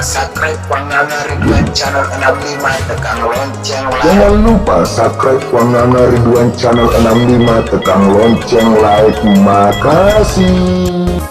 subscribe Wanganga Ridwan Channel 65 tekan lonceng like. Jangan lupa subscribe Wanganga Ridwan Channel 65 tekan lonceng like. Makasih.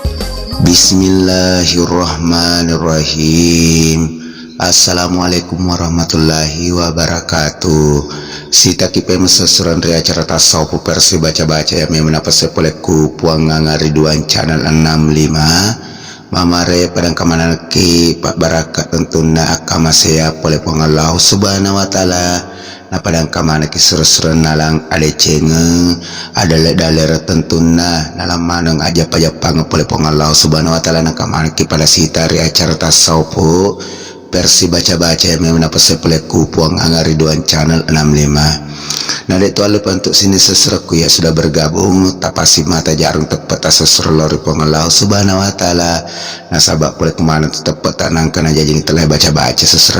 Bismillahirrahmanirrahim. Assalamualaikum warahmatullahi wabarakatuh. Sita kipe mesesuran ria acara tasawuf versi baca-baca yang menapa sepoleku Wanganga Ridwan Channel 65 mamare padang kamana ki Pak Barakat tentuna akama saya pole Allah subhanahu wa ta'ala na padang kamana ki seru-seru nalang ade cenge ada ledalera tentuna nalang manang aja pajapang pole Allah subhanahu wa ta'ala na kamana ki pada sita ria acara tasawuf versi baca-baca yang menapa sepoleku Wanganga Ridwan Channel 65. Nah itu lupa untuk sini seserku ya sudah bergabung tapasi mata jarung tepat seser lori pengelau subhanahu wa ta'ala. Nah sabak boleh kemana tepat tanang kena jajing telah baca-baca seser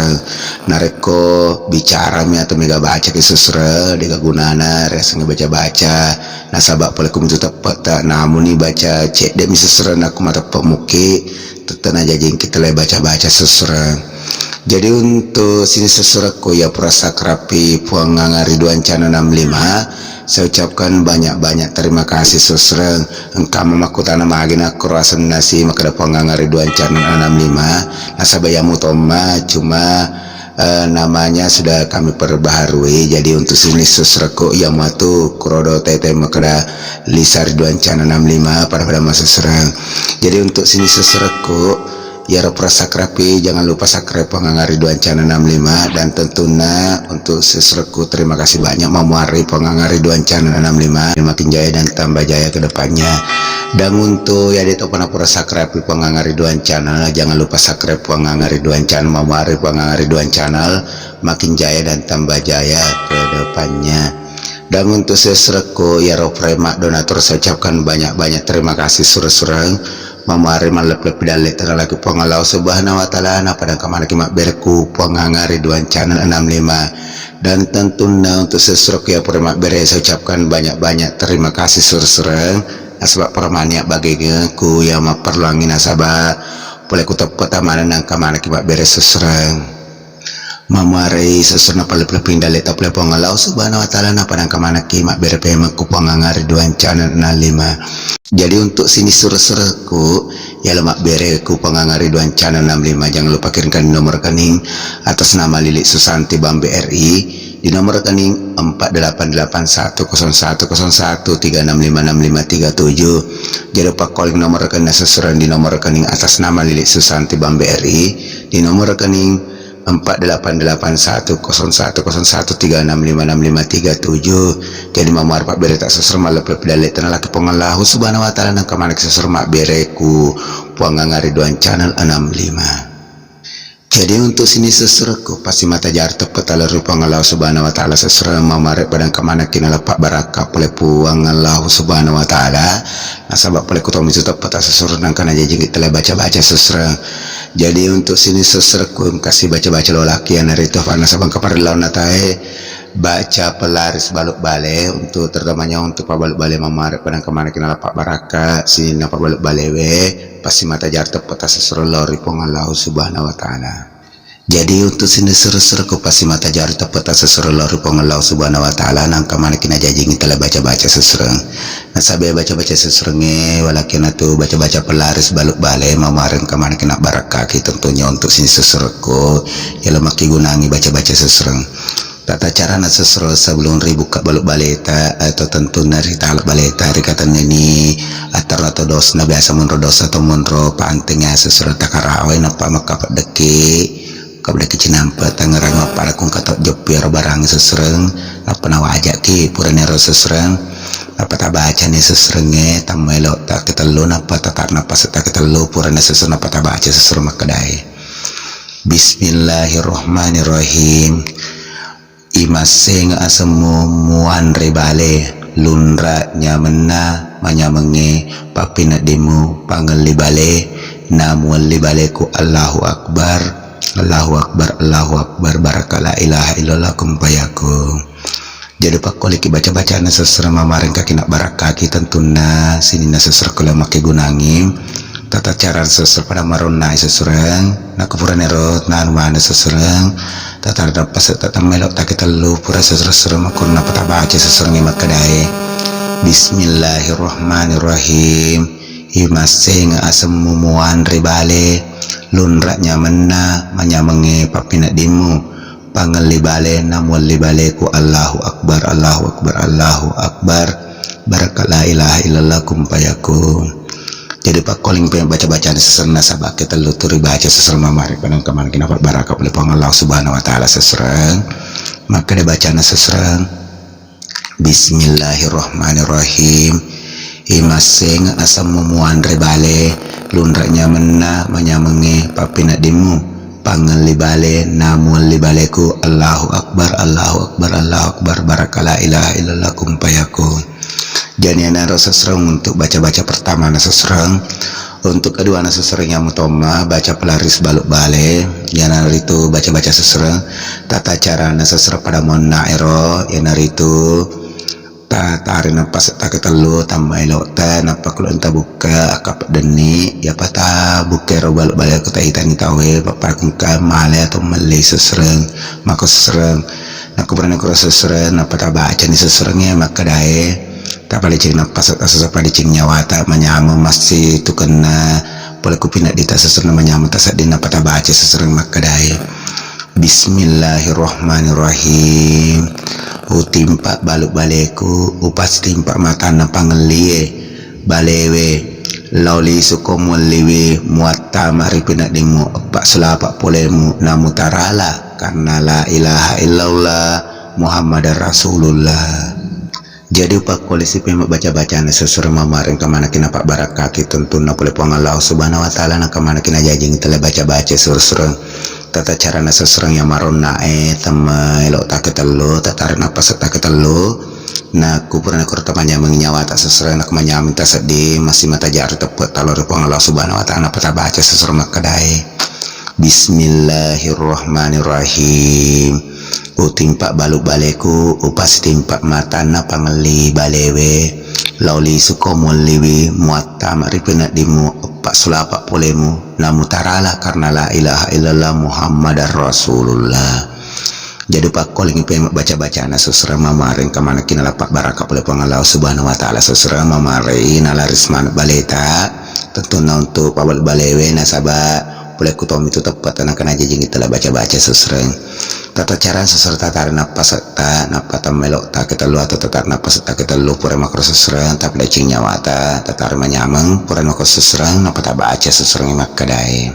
nareko bicara mi atau mega baca ke seser dega gunana resanya baca-baca. Nah sabak boleh kumu tepat tak namun nih baca cek demi seser aku mata pemuki tetana jajing kita lah baca-baca seser. Jadi untuk sini sesuatu ya perasa kerapi Wanganga Ridwan Channel 65 saya ucapkan banyak-banyak terima kasih seserang engkau memakutana magina kurasan nasi maka Wanganga Ridwan Channel 65 nasabayamu toma cuma namanya sudah kami perbaharui. Jadi untuk sini sesuatu yang matu kurodo tete maka Lisa Ridwan Channel 65 pada masa serang. Jadi untuk sini sesuatu ya perasa krapi jangan lupa subscribe Wanganga Ridwan Channel 65 dan tentunya untuk seserku terima kasih banyak memuari Wanganga Ridwan Channel 65 makin jaya dan tambah jaya ke depannya. Dan untuk ya itu pernah perasa krapi Wanganga Ridwan Channel jangan lupa subscribe Wanganga Ridwan Channel memuari Wanganga Ridwan Channel makin jaya dan tambah jaya ke depannya. Dan untuk seserku ya Roprema donatur saya ucapkan banyak-banyak terima kasih surah-surah mamari malep-lep dalit lagi pengalau subhanahu wa ta'ala na padang kamana kimak berku Wanganga Ridwan Channel 65. Dan tentunya untuk seseruk ya premak bere saya ucapkan banyak-banyak terima kasih surah-surah asbab permania baginya ku yang memperluangi nasabah boleh ku tepat mana nang kamana kimak bere seserang mamari seserna palep-lep dalit apel pengalau subhanahu wa ta'ala na padang kamana kimak bere pemak ku Wanganga Ridwan Channel 65. Jadi untuk sini surah-surahku ya lemak bereku Wanganga Ridwan Channel 65 jangan lupa kirimkan nomor rekening atas nama Lilik Susanti Bambe RI di nomor rekening 4881010136565337. Jangan lupa calling nomor rekening sesuran di nomor rekening atas nama Lilik Susanti Bambe RI di nomor rekening 4881010136565337. Jadi mamar Pak bere tak seser malep dalit tanah laki pengalahu subhanahu wa ta'ala nang kamana seser mak bereku Wanganga Ridwan Channel 65. Jadi untuk sini seserku pasti mata jar tepat ala pengalahu subhanahu wa ta'ala seser mamare padang kamana kinala Pak Baraka pole Wanganga subhanahu wa ta'ala nasabak pole kutomi itu tepat seser nang kana jajing kita baca-baca seser. Jadi untuk sini seserku kasih baca-baca lo laki yang dari itu fana sabang kepada lawan natai baca pelaris baluk bale untuk terutama untuk Pak baluk bale mamare padang kemana kenal Pak Baraka sini Pak baluk bale we pasti mata jar tepat seser lori pengalau subhanahu wa ta'ala. Jadi untuk sini seru-seruku pasti mata jar tepat seser lori pengalau subhanahu wa ta'ala nang kemana kena jajing telah baca-baca sesereng. Nah sabe baca-baca seserenge walakin itu baca-baca pelaris baluk bale mamaring kemana kena barakaki tentunya untuk sini seserku ya lemaki gunangi baca-baca sesereng. Tata cara nak seser sebelum ribu kak baluk baleta atau tentu nari talak baleta rikatan ini atar atau dos na biasa munro dos atau munro pantingnya seser takarawai napa maka deki kabel cinampa tangerang apa kung katok jopir barang sesereng apa nawa ajak ki puranero sesereng apa tak baca nih seserengnya tamelo tak ketelu napa tatar napa setak ketelu purane seser napa tak baca seser makadai. Bismillahirrahmanirrahim. Imaseng asemu muan rebale lunra nyamena manyamenge papina demu pangeli bale namuan libaleku Allahu Akbar Allahu Akbar Allahu Akbar barakala ilaha illallah kumpayaku. Jadi pak koliki baca-baca na seser mamaring kaki nak barakaki tentuna sini na seser kula make gunangi tata cara seser pada maruna seserang na kupuran erot na mana seserang tata dapat tata melok tak kita lu pura seser makun na pata baca seserang imat kadai. Bismillahirrahmanirrahim. Himaseng asem mumuan ribale lunraknya mena manyamenge papina dimu pangeli bale namul libale ku Allahu akbar Allahu akbar Allahu akbar barakat la ilaha illallah kumpayakum. Jadi pak calling pengen baca-baca di seserna sabak kita luturi baca seser mamari panang kemana kina barakah oleh Allah subhanahu wa ta'ala seserang maka dia baca na seserang. Bismillahirrahmanirrahim. Himaseng asam mumuan rebale lunraknya mena manyamenge papina dimu pangen libale namun libaleku Allahu akbar Allahu akbar Allahu akbar barakala ilaha illallah kumpayakum. Jadi ana seserang untuk baca-baca pertama na seserang, untuk kedua na seserang yang mutoma baca pelaris baluk bale yang itu baca-baca seserang tata cara na seserang pada monnairo yang itu tarik napas tak ketelu tambah elok ta napa kalau entah buka akap deni ya pata buka robal balik kita hitan tawe bapak kungka male atau male seserang maka seserang nak kuburan aku seserang napa tak baca ni seserangnya maka dae tak paling cing napas asal pada cing nyawa tak menyamu masih tu kena boleh kupinat di tak seserang menyamu tak sadin napa tak baca seserang maka dae. Bismillahirrahmanirrahim. Utimpak baluk baleku upas timpak matana pangelie balewe lauli sukomul liwi muatta maripina dimu pak selapak polemu namu tarala karena la ilaha illallah Muhammadar Rasulullah. Jadi pak polisi pemak baca-baca na seserang mamaring kemana kina pak barakaki tentu na boleh puang Allah subhanahu wa ta'ala na kemana kina jajing telah baca-baca seserang tata cara na seserang yang maron nae tema elok tak ketelu tata napas tak ketelu na kupuran aku temannya mengnyawa tak seserang nak menyamin tak sedih masih mata jar tepat talor puang Allah subhanahu wa ta'ala pata baca seserang makadai. Bismillahirrahmanirrahim. Utimpak baluk baleku upas timpak matana pangeli balewe lauli sukomul liwi muatta maripina dimu pak sulapak polemu namu tarala karena la ilaha illallah Muhammadar Rasulullah. Jadi pak calling pemak baca-baca na seserang mamaring kemana kina lapak barakah oleh Allah subhanahu wa ta'ala seserang mamaring nalarisman baleta tentu na untuk pabal balewe nasabah boleh kutom itu tepat anak kena jajing itulah baca-baca seserang tata cara seserta tarik napas tak napa melok tak kita lu atau tatar napas tak kita lu pura makro seserang tapi lecing nyawa tak tatar menyameng pura makro seserang napa tak baca seserang mak kadai.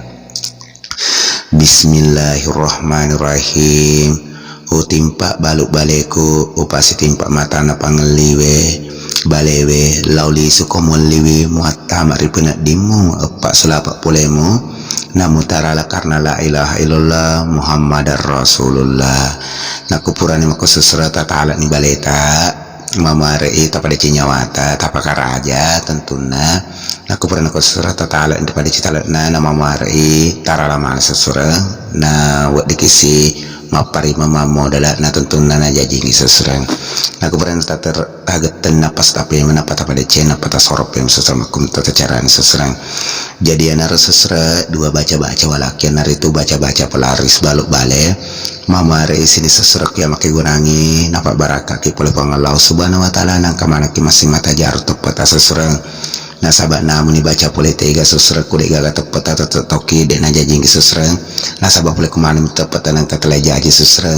Bismillahirrahmanirrahim. Utimpak baluk baleku upasi timpak mata napa ngeliwe balewe lauli sukomul liwi muatta maripuna dimu epak selapak polemu namu tarala karena la ilaha illallah Muhammadar Rasulullah. Nak kupurani mako seserah ta'ala ni baleta mamare ita pada cinyawata tapaka raja tentuna nak kupurani mako seserah ta'ala ni pada citalatna na mamare tarala mana seserah na wak dikisi mapari mamamo dalat na tentuna na jajingi seserah nak kupurani tagetan napas tapi menapa pada cina pata sorop yang seserah makum tata cara seserah. Jadi anar seserah dua baca-baca walaki anar itu baca-baca pelaris baluk bale mamare sini seserah yang makai gunangi napa barakah ki pole Allah subhanahu wa ta'ala nang kamana ki masing mata jaru tepat seserah nasabak namun dibaca pole tega seserah kulit gaga tepat atau toki dan najajing seserah nasabak pole kemana tepat nang katelai jaji seserah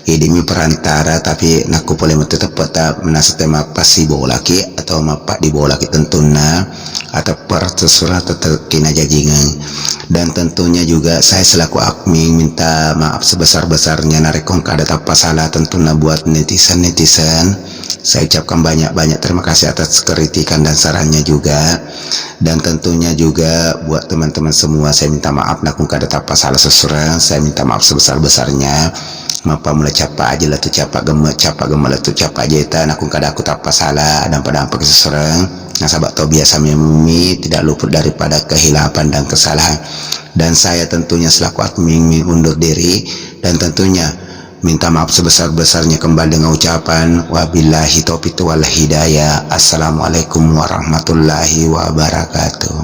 idimi perantara tapi naku pole mati tepat menasa tema pasi bolaki atau mapak di bolaki tentuna atau per seserah terkena jajingan. Dan tentunya juga saya selaku admin minta maaf sebesar-besarnya narekong kada apa salah tentunya buat netizen saya ucapkan banyak-banyak terima kasih atas kritikan dan sarannya juga. Dan tentunya juga buat teman-teman semua saya minta maaf nakung kada apa salah seserang saya minta maaf sebesar-besarnya mapa mulai capa aja lah tu capa gemet tu capa aja itu nakung kada aku tak apa salah dan pada apa seserang. Nah sahabat tau biasa memumi tidak luput daripada kehilapan dan kesalahan. Dan saya tentunya selaku admin undur diri dan tentunya minta maaf sebesar-besarnya kembali dengan ucapan wabillahi taufiq wal hidayah. Assalamualaikum warahmatullahi wabarakatuh.